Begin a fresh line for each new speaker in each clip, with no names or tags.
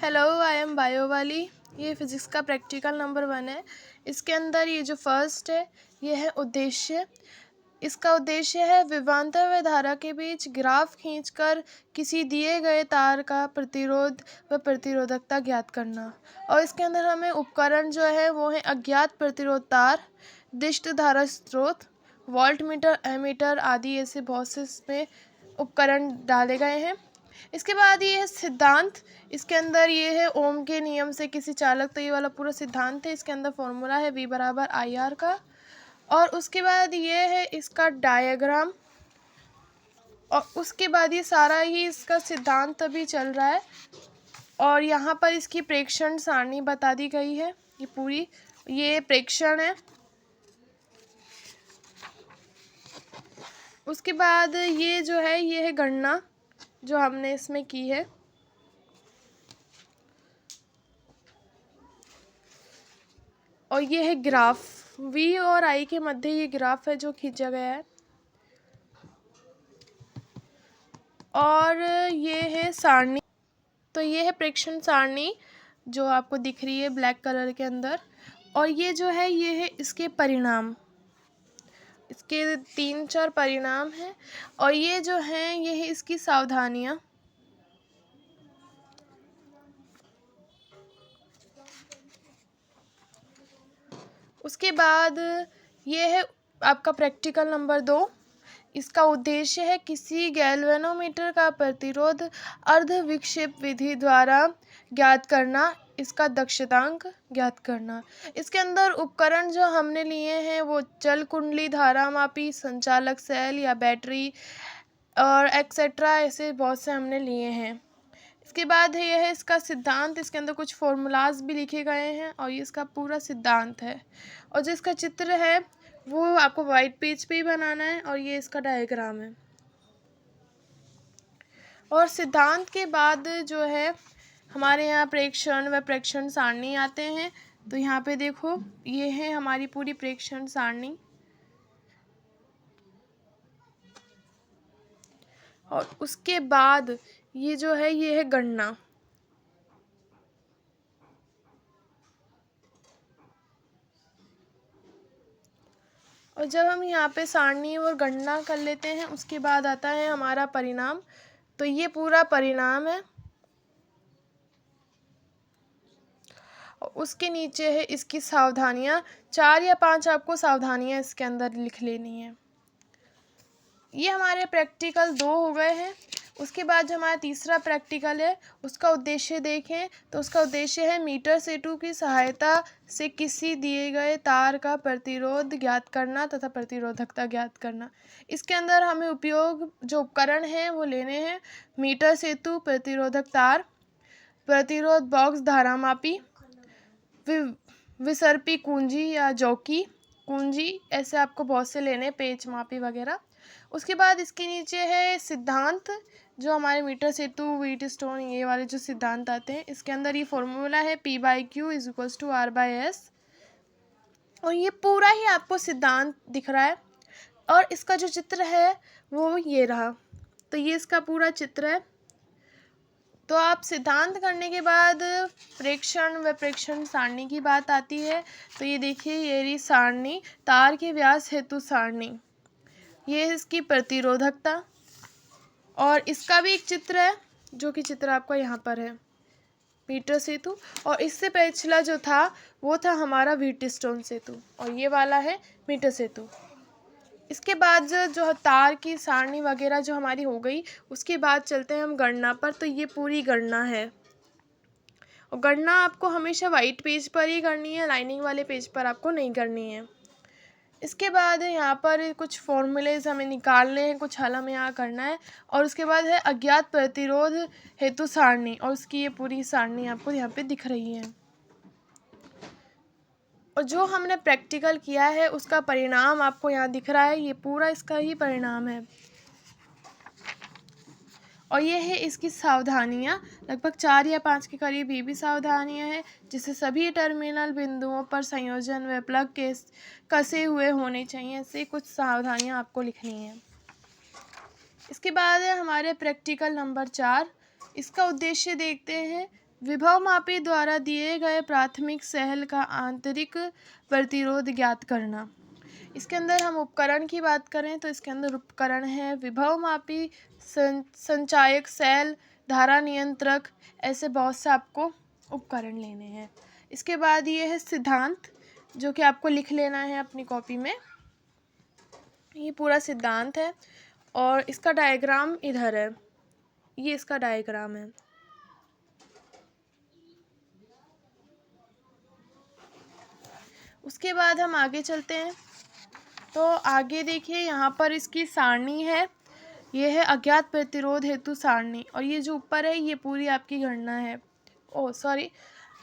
Hello, I am bio वाली। ये physics का प्रैक्टिकल नंबर 1 है। इसके अंदर ये जो फर्स्ट है ये है उद्देश्य। इसका उद्देश्य है विभवांतर व धारा के बीच ग्राफ खींचकर किसी दिए गए तार का प्रतिरोध व प्रतिरोधकता ज्ञात करना। और इसके अंदर हमें उपकरण जो है वो है अज्ञात प्रतिरोध तार, दिष्ट धारा स्रोत, वोल्टमीटर, एमीटर आदि ऐसे बहुत से इसमें उपकरण डाले गए हैं। इसके बाद ये है सिद्धांत। इसके अंदर ये है ओम के नियम से किसी चालक, तो ये वाला पूरा सिद्धांत है। इसके अंदर फॉर्मूला है V बराबर IR का। और उसके बाद ये है इसका डायग्राम, और उसके बाद ये सारा ही इसका सिद्धांत अभी चल रहा है। और यहाँ पर इसकी प्रेक्षण सारणी बता दी गई है। ये पूरी ये प्रेक्षण है। उसके बाद ये जो है ये है गणना जो हमने इसमें की है। और ये है ग्राफ, V और I के मध्य ये ग्राफ है जो खींचा गया है। और ये है सारणी, तो ये है प्रेक्षण सारणी जो आपको दिख रही है ब्लैक कलर के अंदर। और ये जो है ये है इसके परिणाम, इसके 3-4 परिणाम हैं। और ये जो हैं ये है इसकी सावधानियाँ। उसके बाद ये है आपका प्रैक्टिकल नंबर 2। इसका उद्देश्य है किसी गैल्वेनोमीटर का प्रतिरोध अर्ध विक्षेप विधि द्वारा ज्ञात करना, इसका दक्षतांक ज्ञात करना। इसके अंदर उपकरण जो हमने लिए हैं वो जल कुंडली, धारा मापी, संचालक सेल या बैटरी और एक्सेट्रा ऐसे बहुत से हमने लिए हैं। इसके बाद ये है इसका सिद्धांत। इसके अंदर कुछ फॉर्मूलाज भी लिखे गए हैं और ये इसका पूरा सिद्धांत है। और जो इसका चित्र है वो आपको वाइट पेज पे ही बनाना है। और ये इसका डायग्राम है। और सिद्धांत के बाद जो है हमारे यहाँ प्रेक्षण व प्रेक्षण सारणी आते हैं। तो यहाँ पे देखो ये है हमारी पूरी प्रेक्षण सारणी। और उसके बाद ये जो है ये है गणना। और जब हम यहाँ पे सारणी और गणना कर लेते हैं उसके बाद आता है हमारा परिणाम। तो ये पूरा परिणाम है। और उसके नीचे है इसकी सावधानियाँ। 4 या 5 आपको सावधानियाँ इसके अंदर लिख लेनी है। ये हमारे प्रैक्टिकल 2 हो गए हैं। उसके बाद जो हमारा तीसरा प्रैक्टिकल है उसका उद्देश्य देखें तो उसका उद्देश्य है मीटर सेतु की सहायता से किसी दिए गए तार का प्रतिरोध ज्ञात करना तथा प्रतिरोधकता ज्ञात करना। इसके अंदर हमें उपयोग जो उपकरण हैं वो लेने हैं मीटर सेतु, प्रतिरोधक तार, प्रतिरोध बॉक्स, धारा मापी, विसर्पी कुंजी या जौकी कुंजी, ऐसे आपको बहुत से लेने, पेच मापी वगैरह। उसके बाद इसके नीचे है सिद्धांत जो हमारे मीटर सेतु, व्हीटस्टोन, ये वाले जो सिद्धांत आते हैं। इसके अंदर ये फॉर्मूला है P/Q = R/S। और ये पूरा ही आपको सिद्धांत दिख रहा है। और इसका जो चित्र है वो ये रहा। तो ये इसका पूरा चित्र है। तो आप सिद्धांत करने के बाद प्रेक्षण व प्रेक्षण सारणी की बात आती है। तो ये देखिए ये रही सारणी, तार के व्यास हेतु सारणी। ये है इसकी प्रतिरोधकता। और इसका भी एक चित्र है जो कि चित्र आपका यहाँ पर है मीटर सेतु। और इससे पिछला जो था वो था हमारा व्हीटस्टोन सेतु। और ये वाला है मीटर सेतु। इसके बाद जो तार की सारणी वगैरह जो हमारी हो गई उसके बाद चलते हैं हम गणना पर। तो ये पूरी गणना है। और गणना आपको हमेशा वाइट पेज पर ही करनी है, लाइनिंग वाले पेज पर आपको नहीं करनी है। इसके बाद यहाँ पर कुछ फॉर्मूलेज हमें निकालने हैं, कुछ हल हमें यहाँ करना है। और उसके बाद है अज्ञात प्रतिरोध हेतु सारणी। और उसकी ये पूरी सारणी आपको यहाँ पे दिख रही है। और जो हमने प्रैक्टिकल किया है उसका परिणाम आपको यहाँ दिख रहा है। ये पूरा इसका ही परिणाम है। और ये है इसकी सावधानियाँ, लगभग 4 या 5 के करीब ये भी सावधानियाँ हैं जिससे सभी टर्मिनल बिंदुओं पर संयोजन व प्लग के कसे हुए होने चाहिए। ऐसे कुछ सावधानियाँ आपको लिखनी है। इसके बाद है हमारे प्रैक्टिकल नंबर 4। इसका उद्देश्य देखते हैं विभवमापी द्वारा दिए गए प्राथमिक सेल का आंतरिक प्रतिरोध ज्ञात करना। इसके अंदर हम उपकरण की बात करें तो इसके अंदर उपकरण है विभवमापी, संचायक सेल, धारा नियंत्रक, ऐसे बहुत से आपको उपकरण लेने हैं। इसके बाद ये है सिद्धांत, जो कि आपको लिख लेना है अपनी कॉपी में। ये पूरा सिद्धांत है और इसका डायग्राम इधर है, ये इसका डायग्राम है। उसके बाद हम आगे चलते हैं तो आगे देखिए यहाँ पर इसकी सारणी है, ये है अज्ञात प्रतिरोध हेतु सारणी, और ये जो ऊपर है ये पूरी आपकी गणना है,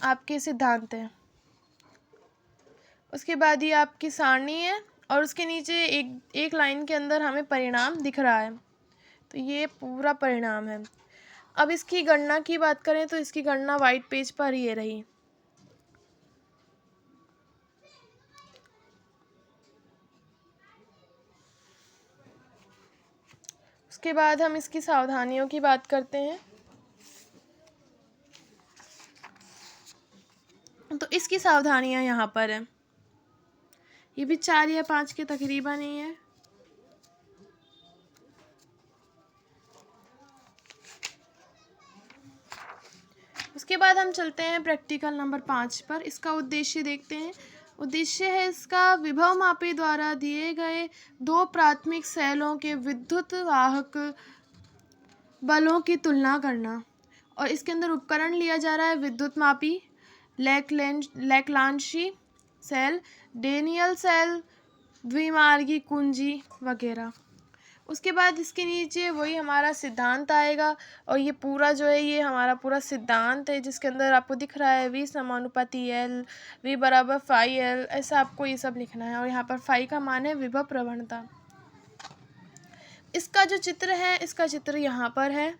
आपके सिद्धांत है। उसके बाद ये आपकी सारणी है और उसके नीचे एक लाइन के अंदर हमें परिणाम दिख रहा है, तो ये पूरा परिणाम है। अब इसकी गणना की बात करें तो इसकी गणना वाइट पेज पर ये रही। उसके बाद हम इसकी सावधानियों की बात करते हैं। तो इसकी सावधानियां यहाँ पर है, ये भी 4 या 5 के तकरीबन ही है। उसके बाद हम चलते हैं प्रैक्टिकल नंबर 5 पर। इसका उद्देश्य देखते हैं। उद्देश्य है इसका विभवमापी द्वारा दिए गए 2 प्राथमिक सेलों के विद्युत वाहक बलों की तुलना करना, और इसके अंदर उपकरण लिया जा रहा है विद्युत मापी, लैक्लांशी सेल, डेनियल सेल, द्विमार्गी कुंजी वगैरह। उसके बाद इसके नीचे वही हमारा सिद्धांत आएगा, और ये पूरा जो है ये हमारा पूरा सिद्धांत है, जिसके अंदर आपको दिख रहा है V समानुपाती L, V बराबर फाई L, ऐसा आपको ये सब लिखना है। और यहाँ पर फाई का मान है विभव प्रवणता। इसका जो चित्र है, इसका चित्र यहाँ पर है,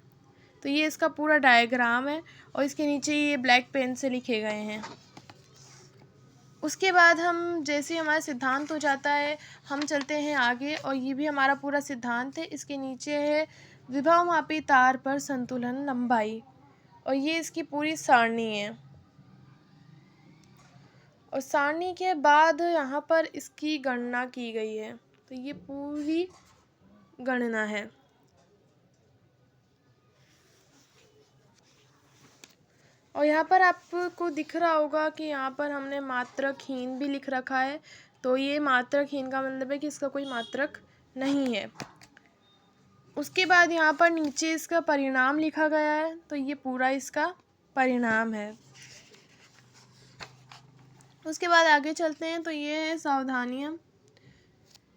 तो ये इसका पूरा डायग्राम है और इसके नीचे ये ब्लैक पेन से लिखे गए हैं। उसके बाद हम जैसे हमारा सिद्धांत हो जाता है हम चलते हैं आगे, और ये भी हमारा पूरा सिद्धांत है। इसके नीचे है विभवमापी तार पर संतुलन लंबाई, और ये इसकी पूरी सारणी है। और सारणी के बाद यहाँ पर इसकी गणना की गई है, तो ये पूरी गणना है। और यहाँ पर आपको दिख रहा होगा कि यहाँ पर हमने मात्रकहीन भी लिख रखा है, तो ये मात्रकहीन का मतलब है कि इसका कोई मात्रक नहीं है। उसके बाद यहाँ पर नीचे इसका परिणाम लिखा गया है, तो ये पूरा इसका परिणाम है। उसके बाद आगे चलते हैं तो ये है सावधानियाँ,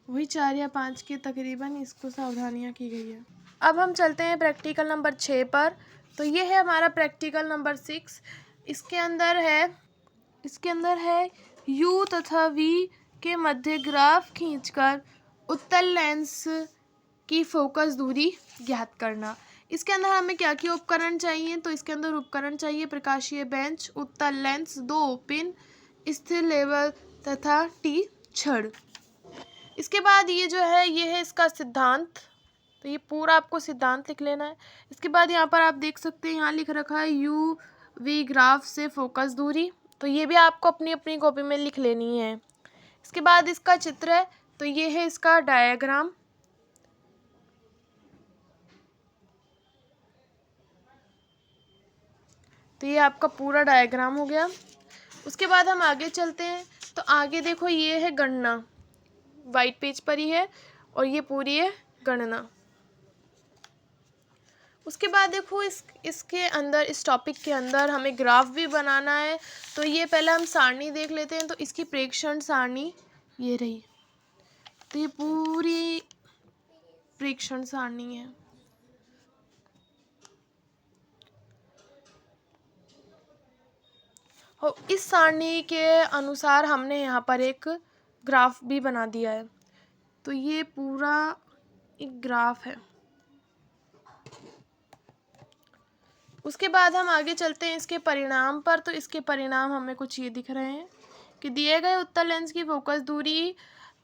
वही 4 या 5 के तकरीबन इसको सावधानियाँ की गई है। अब हम चलते हैं प्रैक्टिकल नंबर 6 पर। तो ये है हमारा प्रैक्टिकल नंबर 6। इसके अंदर है U तथा V के मध्य ग्राफ खींचकर उत्तल लेंस की फोकस दूरी ज्ञात करना। इसके अंदर हमें क्या क्या उपकरण चाहिए, तो इसके अंदर उपकरण चाहिए प्रकाशीय बेंच, उत्तल लेंस, 2 पिन, स्थिर लेवल तथा T छड़। इसके बाद ये जो है ये है इसका सिद्धांत, तो ये पूरा आपको सिद्धांत लिख लेना है। इसके बाद यहाँ पर आप देख सकते हैं यहाँ लिख रखा है U V ग्राफ से फोकस दूरी, तो ये भी आपको अपनी अपनी कॉपी में लिख लेनी है। इसके बाद इसका चित्र है, तो ये है इसका डायग्राम। तो ये आपका पूरा डायग्राम हो गया। उसके बाद हम आगे चलते हैं, तो आगे देखो ये है गणना, वाइट पेज पर ही है, और ये पूरी है गणना। उसके बाद देखो इसके अंदर, इस टॉपिक के अंदर हमें ग्राफ भी बनाना है, तो ये पहले हम सारणी देख लेते हैं। तो इसकी प्रेक्षण सारणी ये रही, तो ये पूरी प्रेक्षण सारणी है। और इस सारणी के अनुसार हमने यहाँ पर एक ग्राफ भी बना दिया है, तो ये पूरा एक ग्राफ है। उसके बाद हम आगे चलते हैं इसके परिणाम पर। तो इसके परिणाम हमें कुछ ये दिख रहे हैं कि दिए गए उत्तल लेंस की फोकस दूरी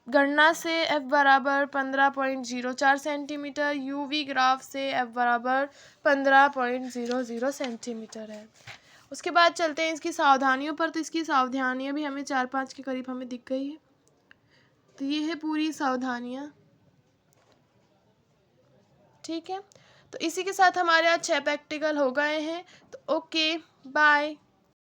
गणना से f बराबर 15.04 सेंटीमीटर, UV ग्राफ से f बराबर 15.00 सेंटीमीटर है। उसके बाद चलते हैं इसकी सावधानियों पर। तो इसकी सावधानियाँ भी हमें 4-5 के करीब हमें दिख गई है। तो ये है पूरी सावधानियाँ, ठीक है। तो इसी के साथ हमारे आज 6 प्रैक्टिकल हो गए हैं। तो ओके, बाय।